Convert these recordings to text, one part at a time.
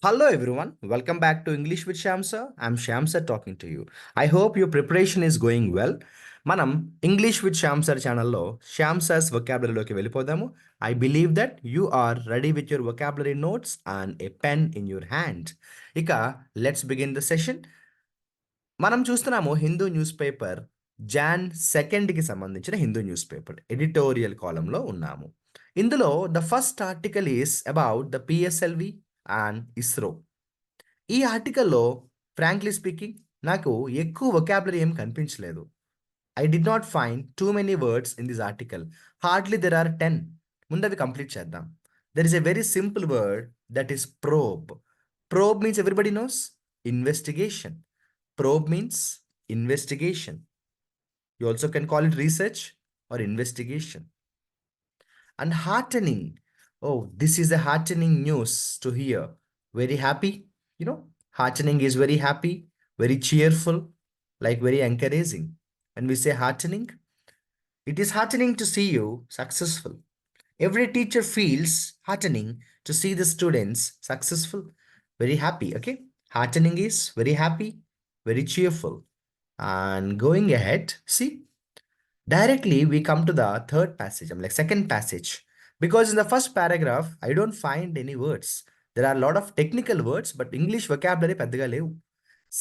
Hello everyone, welcome back to English with Shyam sir. I'm Shyam sir talking to you. I hope your preparation is going well. మనం English with Shyam sir ఛానల్లో Shyam sir's వొకాబులరీలోకి వెళ్ళిపోదాము. I believe that you are ready with your vocabulary notes and a pen in your hand. ఇక let's begin the session. మనం చూస్తున్నాము Hindu news paper John 2కి సంబంధించిన Hindu news paper editorial కాలంలో ఉన్నాము. ఇందులో the first article is about the PSLV and ISRO. ఈ ఆర్టికల్లో ఫ్రాంక్లీ స్పీకింగ్ నాకు ఎక్కువ వొకాబులరీ ఏం కనిపించలేదు. I did not find too many words in this article. Hardly there are 10. ముందవి కంప్లీట్ చేద్దాం. There is a very simple word that is probe. Probe means everybody knows investigation. Probe means investigation. You also can call it research or investigation. And heartening. Oh, this is a heartening news to hear. Very happy. Heartening is very happy, very cheerful, like very encouraging. When we say heartening, it is heartening to see you successful. Every teacher feels heartening to see the students successful, very happy. Okay, heartening is very happy, very cheerful. And going ahead, see, directly we come to the third passage. I'm like second passage, because in the first paragraph I don't find any words. There are a lot of technical words, but English vocabulary పెద్దగా లేవు.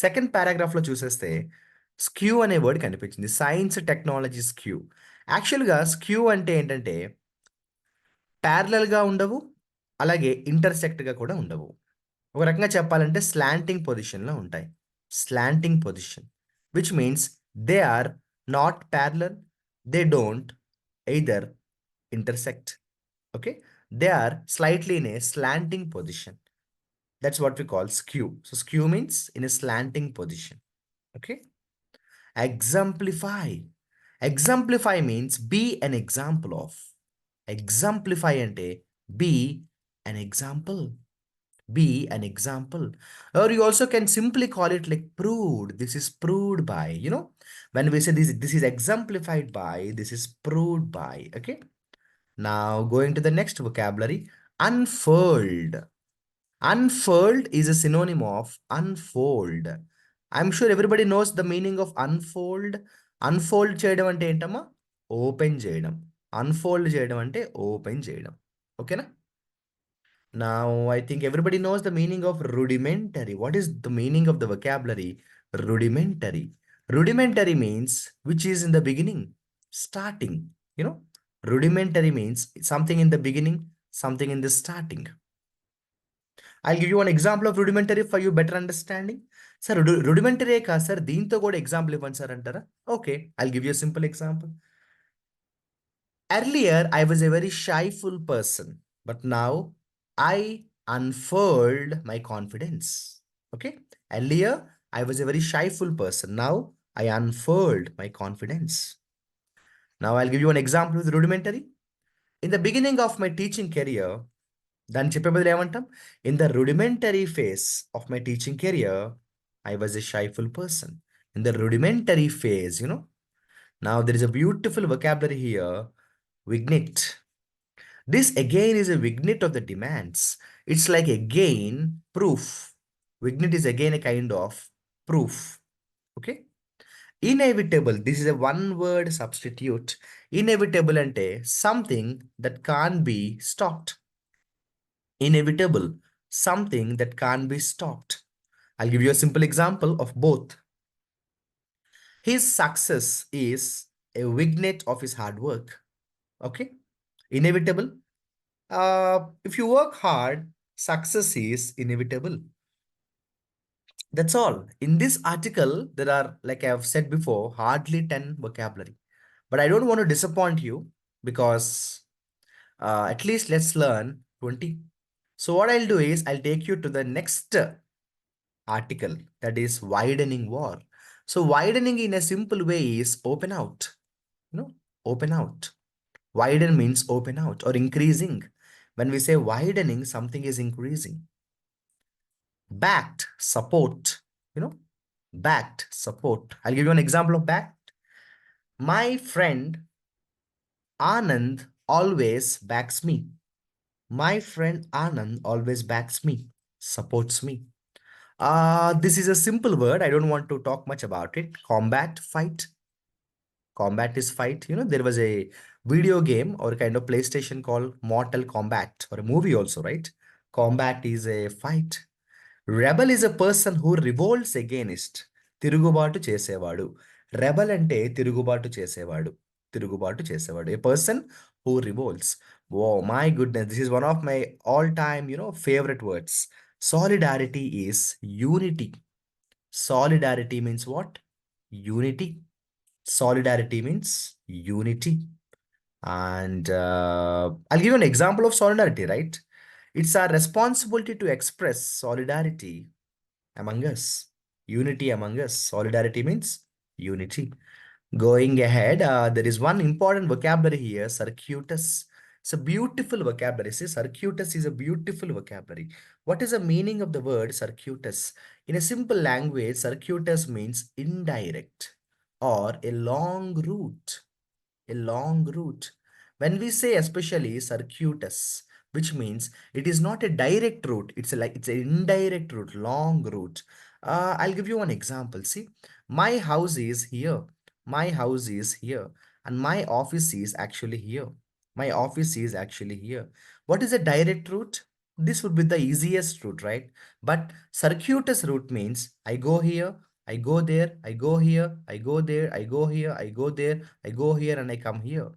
Second పారాగ్రాఫ్లో చూసేస్తే skew అనే word కనిపించింది. Science technology skew. యాక్చువల్గా skew అంటే ఏంటంటే ప్యారలల్గా ఉండవు, అలాగే ఇంటర్సెక్ట్గా కూడా ఉండవు. ఒక రకంగా చెప్పాలంటే స్లాంటింగ్ పొజిషన్లో ఉంటాయి. Slanting position, which means they are not parallel, they don't either intersect. Okay, they are slightly in a slanting position. That's what we call skew. So skew means in a slanting position. Okay, exemplify. Exemplify means be an example of. Exemplify ante be an example. Be an example. Or you also can simply call it like proved. This is proved by, when we say this is exemplified by, this is proved by. Okay, now going to the next vocabulary, unfurled. Unfurled is a synonym of unfold. I'm sure everybody knows the meaning of unfold. Unfold చేయడం అంటే ఏంటమ్మా? Open చేయడం. Unfold చేయడం అంటే open చేయడం. ఓకేనా? Now I think everybody knows the meaning of rudimentary. What is the meaning of the vocabulary rudimentary? Rudimentary means which is in the beginning, starting. Rudimentary means something in the beginning, something in the starting. I'll give you one example of rudimentary for you better understanding. Sir, rudimentary ka sir దీంతో కూడా example ఇవ్వండి sir అంటారా? Okay, I'll give you a simple example. Earlier, I was a very shyful person, but now I unfurled my confidence. Okay, earlier I was a very shyful person. Now I unfurled my confidence. Now I'll give you an example with rudimentary. In the beginning of my teaching career, దాన్ని చెప్పే బదులు ఏమంటాం? In the rudimentary phase of my teaching career, I was a shyful person. In the rudimentary phase, Now there is a beautiful vocabulary here, vignette. This again is a vignette of the demands. It's like again proof. Vignette is again a kind of proof. Okay? Inevitable. This is a one word substitute. Inevitable ante something that can't be stopped. Inevitable, something that can't be stopped. I'll give you a simple example of both. His success is a vignette of his hard work. Okay, inevitable. If you work hard, success is inevitable. That's all. In this article, there are, like I have said before, hardly 10 vocabulary. But I don't want to disappoint you, because at least let's learn 20. So what I'll do is I'll take you to the next article, that is widening war. So widening in a simple way is open out. Open out. Widen means open out or increasing. When we say widening, something is increasing. Backed, support. Backed, support. I'll give you an example of backed. My friend Anand always backs me. My friend Anand always backs me. Supports me. This is a simple word. I don't want to talk much about it. Combat, fight. Combat is fight. There was a video game or kind of PlayStation called Mortal Kombat, or a movie also, right? Combat is a fight. Rebel is a person who revolts against. తిరుగుబాటు చేసేవాడు. Rebel అంటే తిరుగుబాటు చేసేవాడు. తిరుగుబాటు చేసేవాడు. A person who revolts. Oh my goodness, this is one of my all-time, favorite words. Solidarity is unity. Solidarity means what? Unity. Solidarity means unity. And I'll give you an example of solidarity, right? It's our responsibility to express solidarity among us, unity among us. Solidarity means unity. Going ahead, there is one important vocabulary here, circuitous. It's a beautiful vocabulary. See, circuitous is a beautiful vocabulary. What is the meaning of the word circuitous? In a simple language, circuitous means indirect or a long route. A long route. When we say especially circuitous, which means it is not a direct route, it's an indirect route, long route. I'll give you one example. See, my house is here. My house is here, and my office is actually here. My office is actually here. What is a direct route? This would be the easiest route, right? But circuitous route means I go here, I go there, I go here, I go there, I go here, I go there, I go here, and I come here.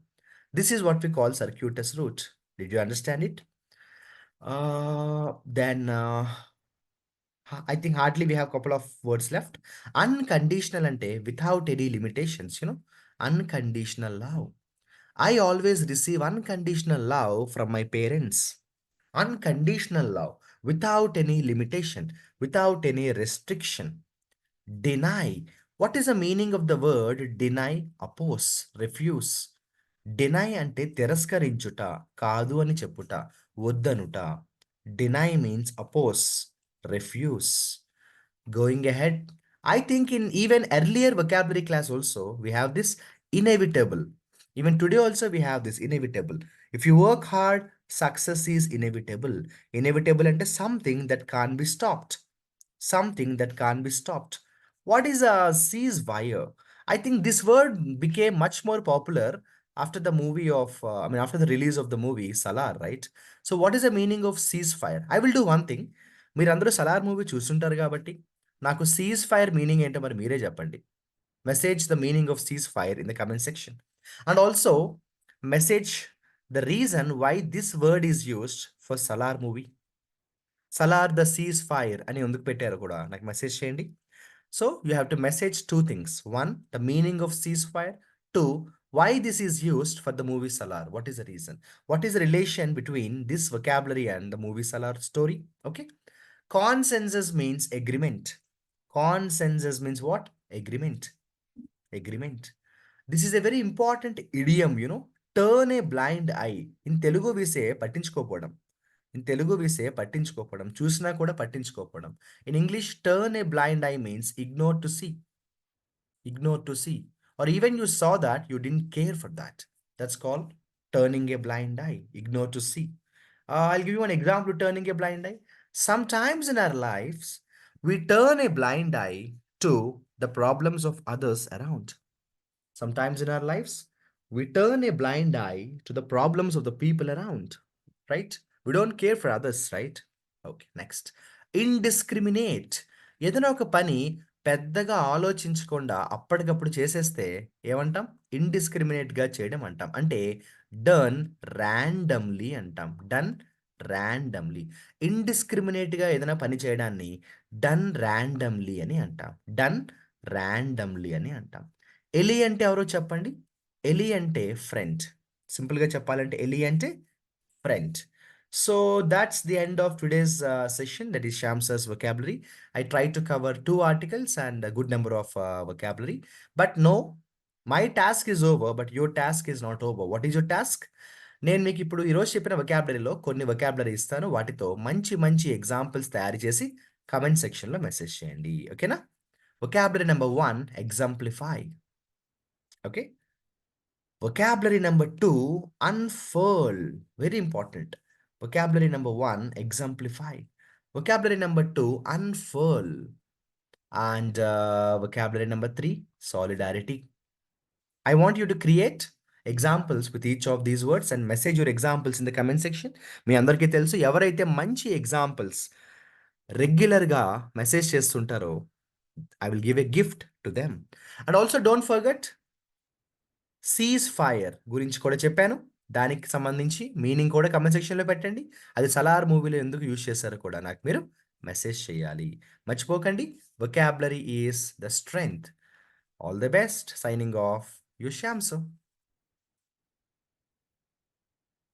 This is what we call circuitous route. Did you understand it? Then I think hardly we have a couple of words left. Unconditional ante without any limitations, unconditional love. I always receive unconditional love from my parents. Unconditional love without any limitation, without any restriction. Deny. What is the meaning of the word deny? Oppose, refuse. Deny ante తిరస్కరించుట, కాదు అని చెప్పుట, వద్దనుట. Deny means oppose, refuse. Going ahead, I think in even earlier vocabulary class also, we have this inevitable. Even today also we have this inevitable. If you work hard, success is inevitable. Inevitable ante something that can't be stopped. Something that can't be stopped. What is a ceasefire? I think this word became much more popular after the movie of, after the release of the movie Salar, right? So, what is the meaning of ceasefire? I will do one thing. మీరందరూ Salaar movie చూస్తుంటారు కాబట్టి నాకు cease fire meaning ఏంటో మరి మీరే చెప్పండి. Message the meaning of cease fire in the comment section. And also message the reason why this word is used for Salaar movie. Salaar the cease fire అని ఎందుకు పెట్టారో కూడా నాకు మెసేజ్ చేయండి. So you have to message two things. One, the meaning of ceasefire. Two, why this is used for the movie Salar. What is the reason? What is the relation between this vocabulary and the movie Salar story? Okay. Consensus means agreement. Consensus means what? Agreement. Agreement. This is a very important idiom. Turn a blind eye. In Telugu we say పట్టించుకోకపోవడం. In Telugu we say పట్టించుకోకపోవడం. చూసినా కూడా పట్టించుకోకపోవడం. In English, turn a blind eye means ignore to see. Ignore to see. Or even you saw that, you didn't care for that. That's called turning a blind eye. Ignore to see. I'll give you an example of turning a blind eye. Sometimes in our lives, we turn a blind eye to the problems of others around. Sometimes in our lives, we turn a blind eye to the problems of the people around, right? We don't care for others, right? Okay, next. Indiscriminate. ఏదైనా ఒక పని పెద్దగా ఆలోచించకుండా అప్పటికప్పుడు చేసేస్తే ఏమంటాం? ఇండిస్క్రిమినేట్గా చేయడం అంటాం. అంటే డన్ ర్యాండమ్లీ అంటాం. Done randomly. ఇండిస్క్రిమినేట్గా ఏదైనా పని చేయడాన్ని డన్ ర్యాండమ్లీ అని అంటాం. డన్ ర్యాండమ్లీ అని అంటాం. ఎలి అంటే ఎవరో చెప్పండి. ఎలి అంటే ఫ్రెండ్. సింపుల్గా చెప్పాలంటే ఎలి అంటే friend. So that's the end of today's session. That is Shamsa's vocabulary. I tried to cover 2 articles and a good number of vocabulary. But no, my task is over, but your task is not over. What is your task? నేను మీకు ఇప్పుడు ఈరోజు చెప్పిన vocabularyలో కొన్ని vocabulary ఇస్తాను. వాటితో మంచి మంచి ఎగ్జాంపుల్స్ తయారు చేసి కమెంట్ సెక్షన్లో మెసేజ్ చేయండి. ఓకేనా? Vocabulary number 1, exemplify. Okay. Vocabulary number 2, unfurl. Very important. Vocabulary number 1, exemplify. Vocabulary number 2, unfurl. And vocabulary number 3, solidarity. I want you to create examples with each of these words and message your examples in the comment section. మీ అందరికీ తెలుసు ఎవరైతే మంచి examples రెగ్యులర్గా message చేస్తుంటారో I will give a gift to them. And also don't forget cease fire గురించి కూడా చెప్పాను. దానికి సంబంధించి మీనింగ్ కూడా కమెంట్ సెక్షన్లో పెట్టండి. అది సలార్ మూవీలో ఎందుకు యూజ్ చేశారో కూడా నాకు మీరు మెసేజ్ చేయాలి. మర్చిపోకండి, vocabulary is the strength. All the best. Signing off. You Shamsu.